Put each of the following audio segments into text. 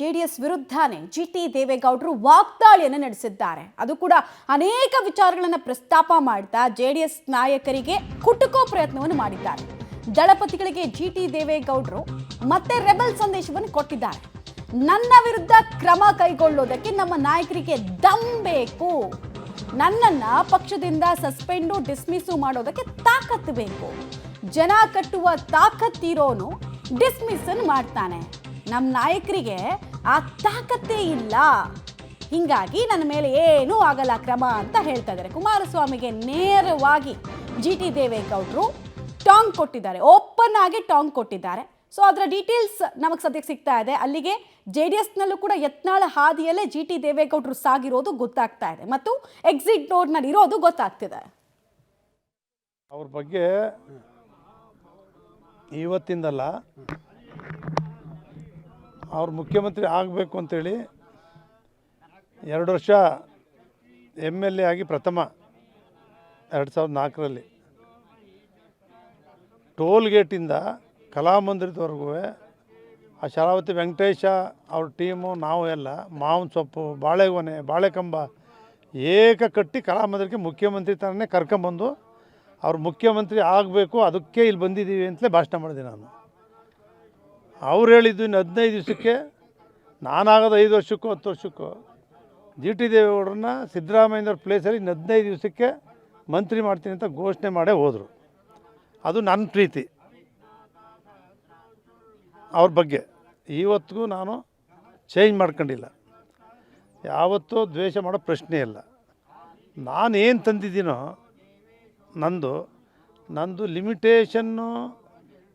JDS ವಿರುದ್ಧನೇ ಜಿಟಿ ದೇವೇಗೌಡರು ವಾಗ್ದಾಳಿಯನ್ನು ನಡೆಸಿದ್ದಾರೆ. ಅದು ಕೂಡ ಅನೇಕ ವಿಚಾರಗಳನ್ನು ಪ್ರಸ್ತಾಪ ಮಾಡ್ತಾ ಜೆಡಿಎಸ್ ನಾಯಕರಿಗೆ ಕುಟುಕೋ ಪ್ರಯತ್ನವನ್ನು ಮಾಡಿದ್ದಾರೆ. ದಳಪತಿಗಳಿಗೆ ಜಿಟಿ ದೇವೇಗೌಡರು ಮತ್ತೆ ರೆಬಲ್ ಸಂದೇಶವನ್ನು ಕೊಟ್ಟಿದ್ದಾರೆ. ನನ್ನ ವಿರುದ್ಧ ಕ್ರಮ ಕೈಗೊಳ್ಳೋದಕ್ಕೆ ನಮ್ಮ ನಾಯಕರಿಗೆ ದಮ್ ಬೇಕು. ನನ್ನನ್ನ ಪಕ್ಷದಿಂದ ಸಸ್ಪೆಂಡು ಡಿಸ್ಮಿಸ್ಸು ಮಾಡೋದಕ್ಕೆ ತಾಕತ್ತು ಬೇಕು. ಜನ ಕಟ್ಟುವ ತಾಕತ್ತಿರೋನು ಡಿಸ್ಮಿಸ್ ಮಾಡ್ತಾನೆ. ನಮ್ಮ ನಾಯಕರಿಗೆ ಆ ತಾಕತ್ತೇ ಇಲ್ಲ. ಹಿಂಗಾಗಿ ನನ್ನ ಮೇಲೆ ಏನೂ ಆಗಲ್ಲ ಕ್ರಮ ಅಂತ ಹೇಳ್ತಾ ಇದ್ದಾರೆ. ಕುಮಾರಸ್ವಾಮಿಗೆ ನೇರವಾಗಿ ಜಿಟಿ ದೇವೇಗೌಡರು ಟಾಂಗ್ ಕೊಟ್ಟಿದ್ದಾರೆ, ಓಪನ್ ಆಗಿ ಟಾಂಗ್ ಕೊಟ್ಟಿದ್ದಾರೆ. ಸೊ ಅದರ ಡೀಟೇಲ್ಸ್ ನಮಗೆ ಸದ್ಯಕ್ಕೆ ಸಿಗ್ತಾ ಇದೆ. ಅಲ್ಲಿಗೆ JDSನಲ್ಲೂ ಕೂಡ ಯತ್ನಾಳ ಹಾದಿಯಲ್ಲೇ ಜಿಟಿ ದೇವೇಗೌಡರು ಸಾಗಿರೋದು ಗೊತ್ತಾಗ್ತಾ ಇದೆ ಮತ್ತು ಎಕ್ಸಿಟ್ ಡೋರ್ನಲ್ಲಿ ಇರೋದು ಗೊತ್ತಾಗ್ತಿದೆ. ಅವ್ರ ಬಗ್ಗೆ ಇವತ್ತಿಂದಲ್ಲ, ಅವ್ರು ಮುಖ್ಯಮಂತ್ರಿ ಆಗಬೇಕು ಅಂತೇಳಿ 2 ವರ್ಷ MLA ಆಗಿ ಪ್ರಥಮ 2004ರಲ್ಲಿ ಟೋಲ್ ಗೇಟಿಂದ ಕಲಾಮಂದಿರದವರೆಗೂ ಆ ಶರಾವತಿ ವೆಂಕಟೇಶ ಅವ್ರ ಟೀಮು ನಾವು ಎಲ್ಲ ಮಾವಿನ ಸೊಪ್ಪು, ಬಾಳೆಗೊನೆ, ಬಾಳೆಕಂಬ ಏಕ ಕಟ್ಟಿ ಕಲಾಮಂದಿರಕ್ಕೆ ಮುಖ್ಯಮಂತ್ರಿ ಥರನೇ ಕರ್ಕೊಂಬಂದು ಅವ್ರು ಮುಖ್ಯಮಂತ್ರಿ ಆಗಬೇಕು, ಅದಕ್ಕೆ ಇಲ್ಲಿ ಬಂದಿದ್ದೀವಿ ಅಂತಲೇ ಭಾಷಣ ಮಾಡಿದೆ ನಾನು. ಅವ್ರು ಹೇಳಿದ್ದು ಇನ್ನು 15 ದಿವಸಕ್ಕೆ, ನಾನಾಗೋದು 5 ವರ್ಷಕ್ಕೋ 10 ವರ್ಷಕ್ಕೋ ಜಿಟಿ ದೇವೇಗೌಡರನ್ನ ಸಿದ್ದರಾಮಯ್ಯವ್ರ ಪ್ಲೇಸಲ್ಲಿ ಇನ್ನು 15 ದಿವಸಕ್ಕೆ ಮಂತ್ರಿ ಮಾಡ್ತೀನಿ ಅಂತ ಘೋಷಣೆ ಮಾಡೇ ಹೋದರು. ಅದು ನನ್ನ ಪ್ರೀತಿ ಅವ್ರ ಬಗ್ಗೆ. ಇವತ್ತಿಗೂ ನಾನು ಚೇಂಜ್ ಮಾಡ್ಕೊಂಡಿಲ್ಲ, ಯಾವತ್ತೂ ದ್ವೇಷ ಮಾಡೋ ಪ್ರಶ್ನೆ ಇಲ್ಲ. ನಾನೇನು ತಂದಿದ್ದೀನೋ ನಂದು ಲಿಮಿಟೇಷನ್ನು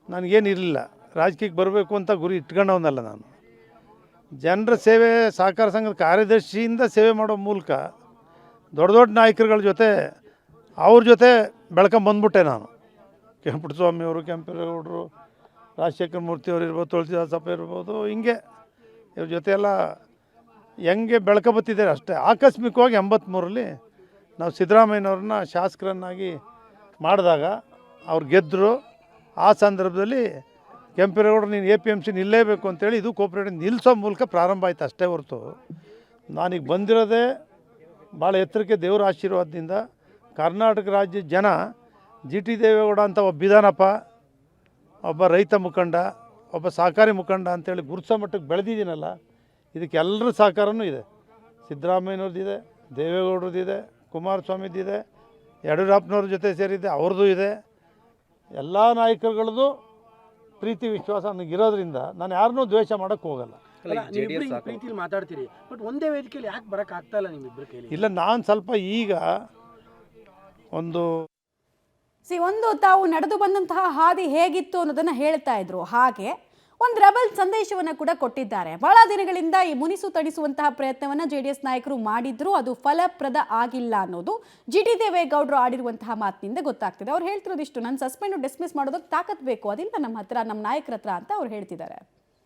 ನನಗೇನಿರಲಿಲ್ಲ. ರಾಜಕೀಯಕ್ಕೆ ಬರಬೇಕು ಅಂತ ಗುರಿ ಇಟ್ಕೊಂಡವನಲ್ಲ ನಾನು. ಜನರ ಸೇವೆ, ಸಹಕಾರ ಸಂಘದ ಕಾರ್ಯದರ್ಶಿಯಿಂದ ಸೇವೆ ಮಾಡೋ ಮೂಲಕ ದೊಡ್ಡ ದೊಡ್ಡ ನಾಯಕರುಗಳ ಜೊತೆ ಅವ್ರ ಜೊತೆ ಬೆಳ್ಕೊಂಬಂದ್ಬಿಟ್ಟೆ ನಾನು. ಪುಟ್ಟಸ್ವಾಮಿಯವರು, ಕೆಂಪೇಗೌಡರು, ರಾಜಶೇಖರ ಮೂರ್ತಿಯವರು ಇರ್ಬೋದು, ತುಳಸಿದಾಸಪ್ಪ ಇರ್ಬೋದು, ಹಿಂಗೆ ಇವ್ರ ಜೊತೆ ಎಲ್ಲ ಹೆಂಗೆ ಬೆಳ್ಕೊಬತ್ತಿದ್ದಾರೆ ಅಷ್ಟೇ. ಆಕಸ್ಮಿಕವಾಗಿ 83ರಲ್ಲಿ ನಾವು ಸಿದ್ದರಾಮಯ್ಯನವ್ರನ್ನ ಶಾಸಕರನ್ನಾಗಿ ಮಾಡಿದಾಗ ಅವ್ರು ಗೆದ್ದರು. ಆ ಸಂದರ್ಭದಲ್ಲಿ ಕೆಂಪೇಗೌಡರು ನೀನು APMC ನಿಲ್ಲೇಬೇಕು ಅಂತೇಳಿ ಇದು ಕೋಆಪರೇಟಿವ್ ನಿಲ್ಲಿಸೋ ಮೂಲಕ ಪ್ರಾರಂಭ ಆಯಿತು ಅಷ್ಟೇ ಹೊರತು ನಾನೀಗ ಬಂದಿರೋದೇ ಭಾಳ ಎತ್ತರಕ್ಕೆ ದೇವರ ಆಶೀರ್ವಾದದಿಂದ. ಕರ್ನಾಟಕ ರಾಜ್ಯದ ಜನ ಜಿಟಿ ದೇವೇಗೌಡ ಅಂತ ಒಬ್ಬಿದಾನಪ್ಪ, ಒಬ್ಬ ರೈತ ಮುಖಂಡ, ಒಬ್ಬ ಸಹಕಾರಿ ಮುಖಂಡ ಅಂತೇಳಿ ಗುರುತಿಸೋ ಮಟ್ಟಕ್ಕೆ ಬೆಳೆದಿದ್ದೀನಲ್ಲ, ಇದಕ್ಕೆ ಎಲ್ಲರ ಸಹಕಾರನೂ ಇದೆ. ಸಿದ್ದರಾಮಯ್ಯನವ್ರದ್ದಿದೆ, ದೇವೇಗೌಡರದ್ದಿದೆ, ಕುಮಾರಸ್ವಾಮಿದಿದೆ, ಯಡಿಯೂರಪ್ಪನವ್ರ ಜೊತೆ ಸೇರಿದೆ, ಅವ್ರದ್ದು ಇದೆ. ಎಲ್ಲ ನಾಯಕರುಗಳದ್ದು ಪ್ರೀತಿ ವಿಶ್ವಾಸ ನನಗಿರೋದ್ರಿಂದ ನಾನು ಯಾರನ್ನೂ ದ್ವೇಷ ಮಾಡೋಕ್ಕೆ ಹೋಗಲ್ಲ. ಪ್ರೀತಿಲಿ ಮಾತಾಡ್ತೀರಿ, ಬಟ್ ಒಂದೇ ವೇದಿಕೆಯಲ್ಲಿ ಯಾಕೆ ಬರೋಕ್ಕೆ ಆಗ್ತಾ ಇಲ್ಲ ನಿಮ್ಮಿಬ್ಬರ ಕೈಲಿ? ಇಲ್ಲ, ನಾನು ಸ್ವಲ್ಪ ಈಗ ಒಂದು ತಾವು ನಡೆದು ಬಂದಂತಹ ಹಾದಿ ಹೇಗಿತ್ತು ಅನ್ನೋದನ್ನು ಹೇಳ್ತಾ ಇದ್ರು. ಹಾಗೆ ಒಂದು ರೆಬಲ್ ಸಂದೇಶವನ್ನು ಕೂಡ ಕೊಟ್ಟಿದ್ದಾರೆ. ಬಹಳ ದಿನಗಳಿಂದ ಈ ಮುನಿಸು ತಣಿಸುವಂತಹ ಪ್ರಯತ್ನವನ್ನು JDS ನಾಯಕರು ಮಾಡಿದ್ರು, ಅದು ಫಲಪ್ರದ ಆಗಿಲ್ಲ ಅನ್ನೋದು ಜಿಟಿ ದೇವೇಗೌಡರು ಆಡಿರುವಂತಹ ಮಾತಿನಿಂದ ಗೊತ್ತಾಗ್ತಿದೆ. ಅವ್ರು ಹೇಳ್ತಿರೋದಿಷ್ಟು, ನಾನು ಸಸ್ಪೆಂಡ್ ಡಿಸ್ಮಿಸ್ ಮಾಡೋದಕ್ಕೆ ತಾಕತ್ ಬೇಕು, ಅದಿಲ್ಲ ನಮ್ಮ ಹತ್ರ, ನಮ್ಮ ನಾಯಕರ ಹತ್ರ ಅಂತ ಅವ್ರು ಹೇಳ್ತಿದ್ದಾರೆ.